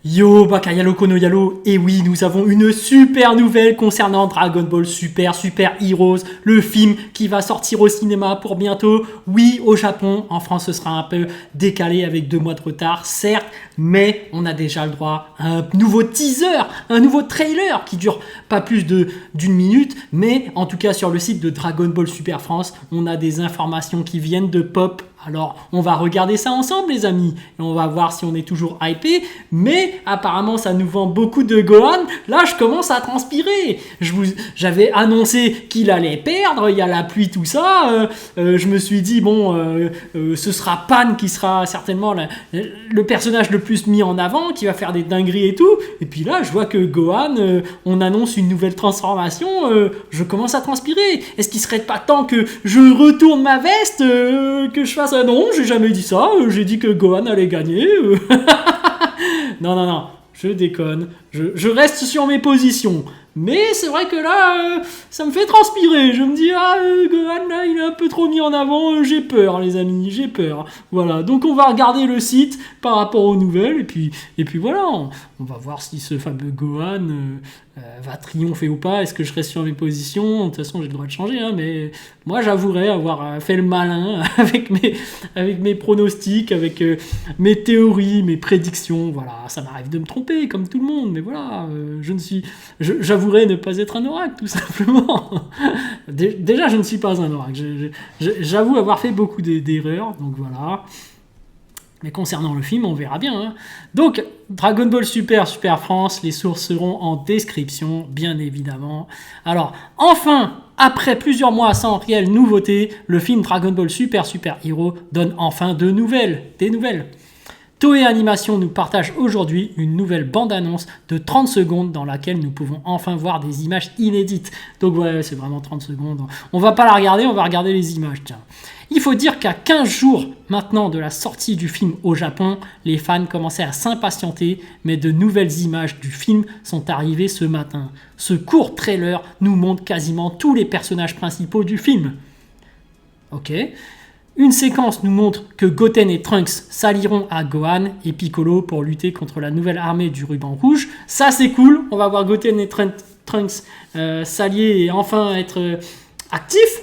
Yo, Bakayalo Kono Yalo, et oui, nous avons une super nouvelle concernant Dragon Ball Super Heroes, le film qui va sortir au cinéma pour bientôt. Oui, au Japon, en France ce sera un peu décalé avec 2 mois de retard, certes, mais on a déjà le droit à un nouveau teaser, un nouveau trailer qui dure pas plus d'une minute, mais en tout cas sur le site de Dragon Ball Super France, on a des informations qui viennent de pop. Alors, on va regarder ça ensemble, les amis, et on va voir si on est toujours hypé. Mais apparemment, ça nous vend beaucoup de Gohan. Là, je commence à transpirer. J'avais annoncé qu'il allait perdre. Il y a la pluie, tout ça. Je me suis dit, bon, ce sera Pan qui sera certainement le personnage le plus mis en avant, qui va faire des dingueries et tout. Et puis là, je vois que Gohan, on annonce une nouvelle transformation. Je commence à transpirer. Est-ce qu'il serait pas temps que je retourne ma veste, que je fasse non, j'ai jamais dit ça, j'ai dit que Gohan allait gagner. Non, je déconne, je reste sur mes positions. Mais c'est vrai que là, ça me fait transpirer. Je me dis, Gohan, là, il est un peu trop mis en avant. J'ai peur, les amis, j'ai peur. Voilà, donc on va regarder le site par rapport aux nouvelles. Et puis voilà, on va voir si ce fameux Gohan va triompher ou pas. Est-ce que je reste sur mes positions? De toute façon, j'ai le droit de changer. Hein, mais moi, j'avouerais avoir fait le malin avec mes pronostics, avec mes théories, mes prédictions. Voilà, ça m'arrive de me tromper, comme tout le monde. Mais voilà, j'avouerais ne pas être un oracle, tout simplement. Déjà, je ne suis pas un oracle. J'avoue avoir fait beaucoup d'erreurs, donc voilà. Mais concernant le film, on verra bien. Hein. Donc, Dragon Ball Super France, les sources seront en description, bien évidemment. Alors, enfin, après plusieurs mois sans réelle nouveauté, le film Dragon Ball Super Hero donne enfin des nouvelles. Toei Animation nous partage aujourd'hui une nouvelle bande-annonce de 30 secondes dans laquelle nous pouvons enfin voir des images inédites. Donc ouais, c'est vraiment 30 secondes. On va pas la regarder, on va regarder les images. Tiens. Il faut dire qu'à 15 jours maintenant de la sortie du film au Japon, les fans commençaient à s'impatienter, mais de nouvelles images du film sont arrivées ce matin. Ce court trailer nous montre quasiment tous les personnages principaux du film. Ok. Une séquence nous montre que Goten et Trunks s'allieront à Gohan et Piccolo pour lutter contre la nouvelle armée du ruban rouge. Ça c'est cool, on va voir Goten et Trunks s'allier et enfin être actifs.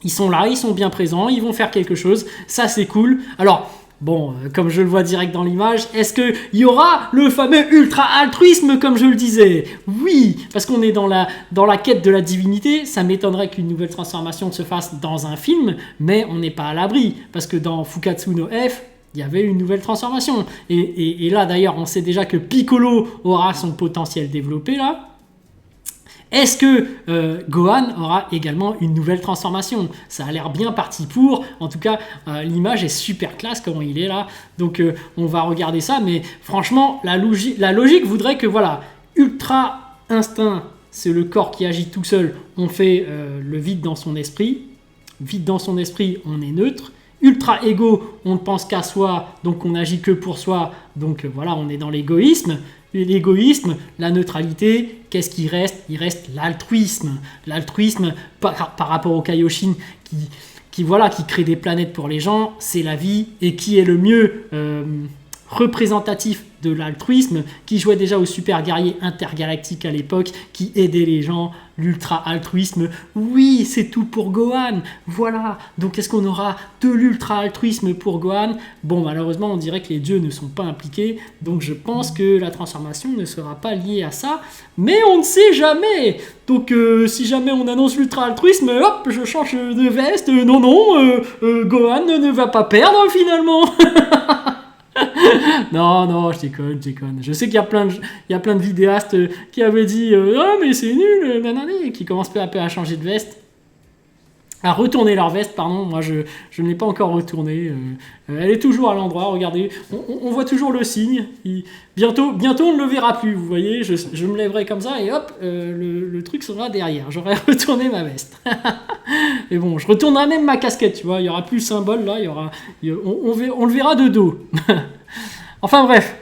Ils sont là, ils sont bien présents, ils vont faire quelque chose, ça c'est cool. Alors, bon, comme je le vois direct dans l'image, est-ce qu'il y aura le fameux ultra-altruisme comme je le disais? Oui, parce qu'on est dans la quête de la divinité, ça m'étonnerait qu'une nouvelle transformation se fasse dans un film, mais on n'est pas à l'abri, parce que dans Fukatsu no F, il y avait une nouvelle transformation. Et là d'ailleurs, on sait déjà que Piccolo aura son potentiel développé là. Est-ce que Gohan aura également une nouvelle transformation? Ça a l'air bien parti pour. En tout cas, l'image est super classe comment il est là. Donc, on va regarder ça. Mais franchement, la logique voudrait que, voilà, Ultra Instinct, c'est le corps qui agit tout seul. On fait le vide dans son esprit. Vide dans son esprit, on est neutre. Ultra Ego, on ne pense qu'à soi, donc on agit que pour soi. Donc, voilà, on est dans l'égoïsme. L'égoïsme, la neutralité, qu'est-ce qui reste? Il reste l'altruisme. L'altruisme par rapport au Kaioshin qui crée des planètes pour les gens, c'est la vie. Et qui est le mieux représentatif de l'altruisme, qui jouait déjà au super guerrier intergalactique à l'époque, qui aidait les gens, l'ultra-altruisme. Oui, c'est tout pour Gohan. Voilà. Donc, est-ce qu'on aura de l'ultra-altruisme pour Gohan? Bon, malheureusement, on dirait que les dieux ne sont pas impliqués. Donc, je pense que la transformation ne sera pas liée à ça. Mais on ne sait jamais. Donc, si jamais on annonce l'ultra-altruisme, hop, je change de veste. Non, Gohan ne va pas perdre finalement. Non, je déconne. Je sais qu'il y a plein de vidéastes qui avaient dit oh mais c'est nul, nanani, qui commencent peu à peu à changer de veste, à retourner leur veste, pardon. Moi je ne l'ai pas encore retournée. Elle est toujours à l'endroit, regardez, on voit toujours le signe. Bientôt on ne le verra plus, vous voyez, je me lèverai comme ça et hop, le truc sera derrière, j'aurai retourné ma veste. Et bon, je retournerai même ma casquette, tu vois, il y aura plus le symbole là, on le verra de dos. Enfin bref.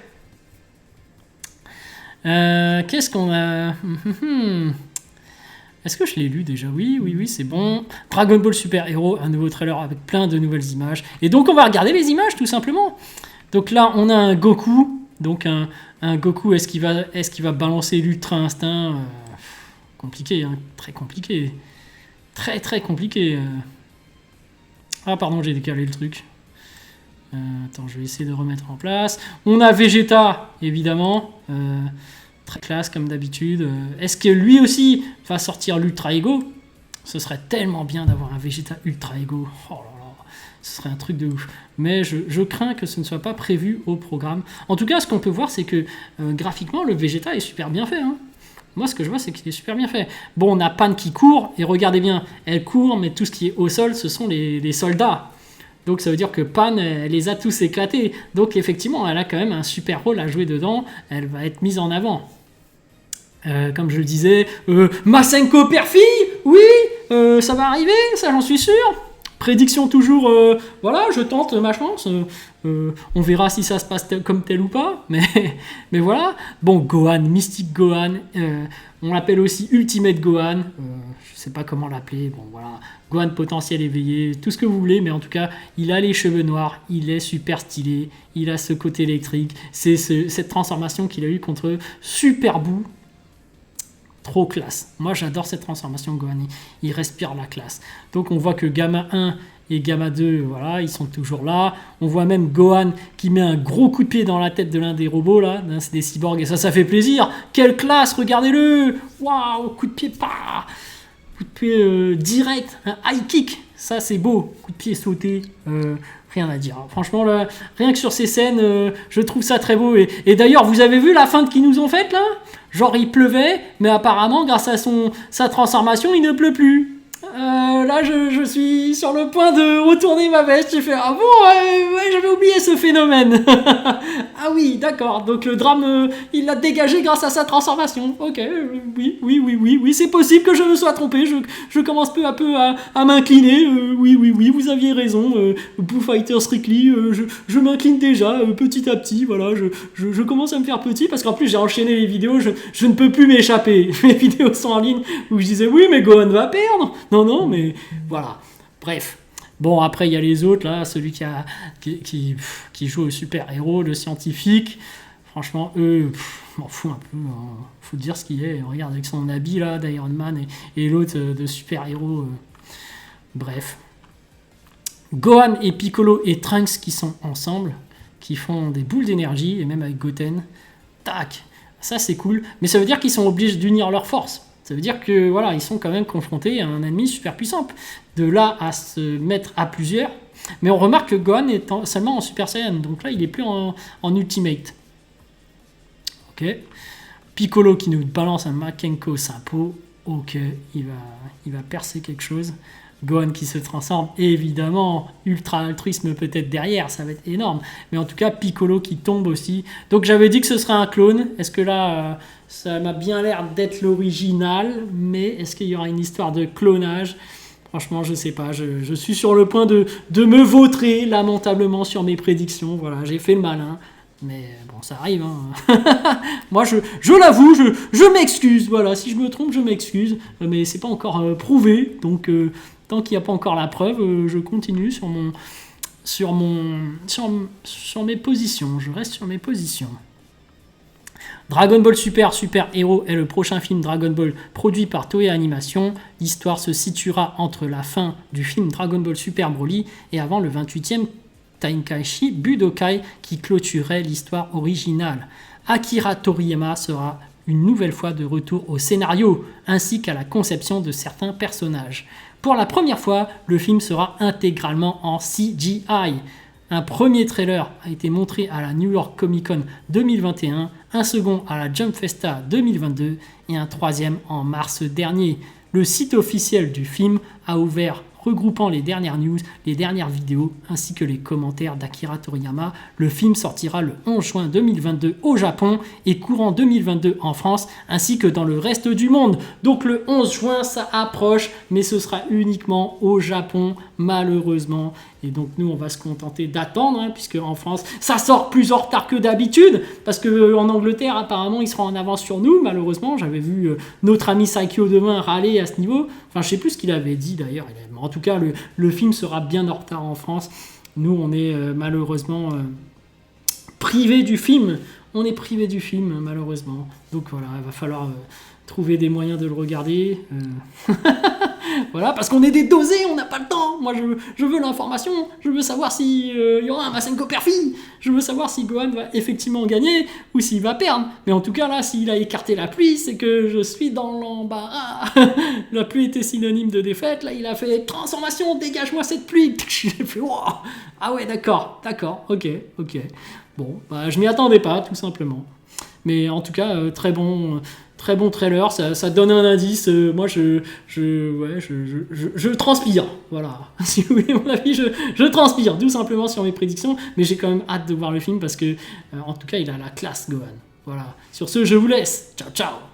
Qu'est-ce qu'on a? Est-ce que je l'ai lu déjà? Oui, c'est bon. Dragon Ball Super Hero, un nouveau trailer avec plein de nouvelles images. Et donc on va regarder les images tout simplement. Donc là, on a un Goku Donc un Goku, est-ce qu'il va balancer l'Ultra Instinct compliqué, hein, très compliqué. Très très compliqué. Ah pardon, j'ai décalé le truc. Attends, je vais essayer de remettre en place. On a Vegeta, évidemment. Très classe comme d'habitude. Est-ce que lui aussi va sortir l'Ultra Ego? Ce serait tellement bien d'avoir un Vegeta Ultra Ego. Oh là là, ce serait un truc de ouf. Mais je crains que ce ne soit pas prévu au programme. En tout cas, ce qu'on peut voir, c'est que graphiquement, le Vegeta est super bien fait. Hein. Moi, ce que je vois, c'est qu'il est super bien fait. Bon, on a Pan qui court, et regardez bien, elle court, mais tout ce qui est au sol, ce sont les soldats. Donc ça veut dire que Pan, elle les a tous éclatés. Donc effectivement, elle a quand même un super rôle à jouer dedans. Elle va être mise en avant. Comme je le disais, Masenko père-fille, oui, ça va arriver, ça j'en suis sûr. Prédiction toujours, voilà, je tente ma chance. On verra si ça se passe comme tel ou pas. Mais voilà. Bon, Gohan, Mystic Gohan. On l'appelle aussi Ultimate Gohan. Je sais pas comment l'appeler. Bon, voilà. Gohan potentiel éveillé, tout ce que vous voulez. Mais en tout cas, il a les cheveux noirs. Il est super stylé. Il a ce côté électrique. C'est cette transformation qu'il a eue contre Super Boo. Trop classe. Moi, j'adore cette transformation Gohan. Il respire la classe. Donc, on voit que Gamma 1 et Gamma 2, voilà, ils sont toujours là. On voit même Gohan qui met un gros coup de pied dans la tête de l'un des robots, là, des cyborgs. Et ça fait plaisir. Quelle classe, regardez-le. Waouh, coup de pied, pas. Coup de pied direct. Un high kick. Ça, c'est beau. Coup de pied sauté. Rien à dire. Franchement, là, rien que sur ces scènes, je trouve ça très beau. Et d'ailleurs, vous avez vu la feinte qu'ils nous ont faite, là? Genre, il pleuvait, mais apparemment, grâce à sa transformation, il ne pleut plus. Là, je suis sur le point de retourner ma veste. J'ai fait, ah bon, ouais, j'avais oublié ce phénomène. Ah oui, d'accord. Donc, le drame, il l'a dégagé grâce à sa transformation. Ok, oui, c'est possible que je me sois trompé. Je commence peu à peu à m'incliner. Oui, vous aviez raison. Boo Fighter Strictly, je m'incline déjà petit à petit. Voilà, je commence à me faire petit parce qu'en plus, j'ai enchaîné les vidéos. Je ne peux plus m'échapper. Mes vidéos sont en ligne où je disais, oui, mais Gohan va perdre. Non, mais voilà. Bref. Bon, après, il y a les autres, là. Celui qui joue au super-héros, le scientifique. Franchement, eux, m'en fous un peu. Hein. Faut dire ce qu'il est. Regarde, avec son habit, là, d'Iron Man et l'autre de super-héros. Bref. Gohan et Piccolo et Trunks qui sont ensemble, qui font des boules d'énergie, et même avec Goten. Tac. Ça, c'est cool. Mais ça veut dire qu'ils sont obligés d'unir leurs forces. Ça veut dire que voilà, ils sont quand même confrontés à un ennemi super puissant. De là à se mettre à plusieurs. Mais on remarque que Gohan est seulement en Super Saiyan. Donc là, il est plus en Ultimate. Ok. Piccolo qui nous balance un Makenko Sampo. Ok, il va percer quelque chose. Gohan qui se transforme, et évidemment, ultra altruisme peut-être derrière, ça va être énorme. Mais en tout cas, Piccolo qui tombe aussi. Donc j'avais dit que ce serait un clone. Est-ce que là, ça m'a bien l'air d'être l'original, mais est-ce qu'il y aura une histoire de clonage? Franchement, je sais pas. Je suis sur le point de me vautrer lamentablement sur mes prédictions. Voilà, j'ai fait le malin. Mais bon, ça arrive. Hein. Moi, je l'avoue, je m'excuse. Voilà, si je me trompe, je m'excuse. Mais c'est pas encore prouvé. Donc, tant qu'il n'y a pas encore la preuve, je continue sur mes positions. Je reste sur mes positions. Dragon Ball Super Hero est le prochain film Dragon Ball produit par Toei Animation. L'histoire se situera entre la fin du film Dragon Ball Super Broly et avant le 28e Tenkaichi Budokai qui clôturait l'histoire originale. Akira Toriyama sera une nouvelle fois de retour au scénario ainsi qu'à la conception de certains personnages. Pour la première fois, le film sera intégralement en CGI. Un premier trailer a été montré à la New York Comic Con 2021, un second à la Jump Festa 2022 et un troisième en mars dernier. Le site officiel du film a ouvert regroupant les dernières news, les dernières vidéos ainsi que les commentaires d'Akira Toriyama. Le film sortira le 11 juin 2022 au Japon et courant 2022 en France ainsi que dans le reste du monde. Donc le 11 juin ça approche mais ce sera uniquement au Japon malheureusement. Et donc nous on va se contenter d'attendre hein, puisque en France ça sort plus en retard que d'habitude parce qu'en Angleterre apparemment ils seront en avance sur nous malheureusement. J'avais vu notre ami Saikyo Demain râler à ce niveau. Enfin je sais plus ce qu'il avait dit d'ailleurs. En tout cas le film sera bien en retard en France. Nous on est malheureusement privés du film on est privé du film, malheureusement. Donc voilà, il va falloir trouver des moyens de le regarder. Voilà, parce qu'on est des dosés, on n'a pas le temps. Moi, je veux l'information. Je veux savoir si y aura un Masenko Perfit. Je veux savoir si Gohan va effectivement gagner ou s'il va perdre. Mais en tout cas, là, s'il a écarté la pluie, c'est que je suis dans l'embarras. La pluie était synonyme de défaite. Là, il a fait transformation, dégage-moi cette pluie. J'ai fait, wow. Ah ouais, d'accord, ok. Bon, bah, je m'y attendais pas, tout simplement. Mais en tout cas, très bon trailer, ça donne un indice. Moi, je transpire. Voilà. Si vous voulez mon avis, je transpire, tout simplement sur mes prédictions. Mais j'ai quand même hâte de voir le film parce que, en tout cas, il a la classe, Gohan. Voilà. Sur ce, je vous laisse. Ciao, ciao.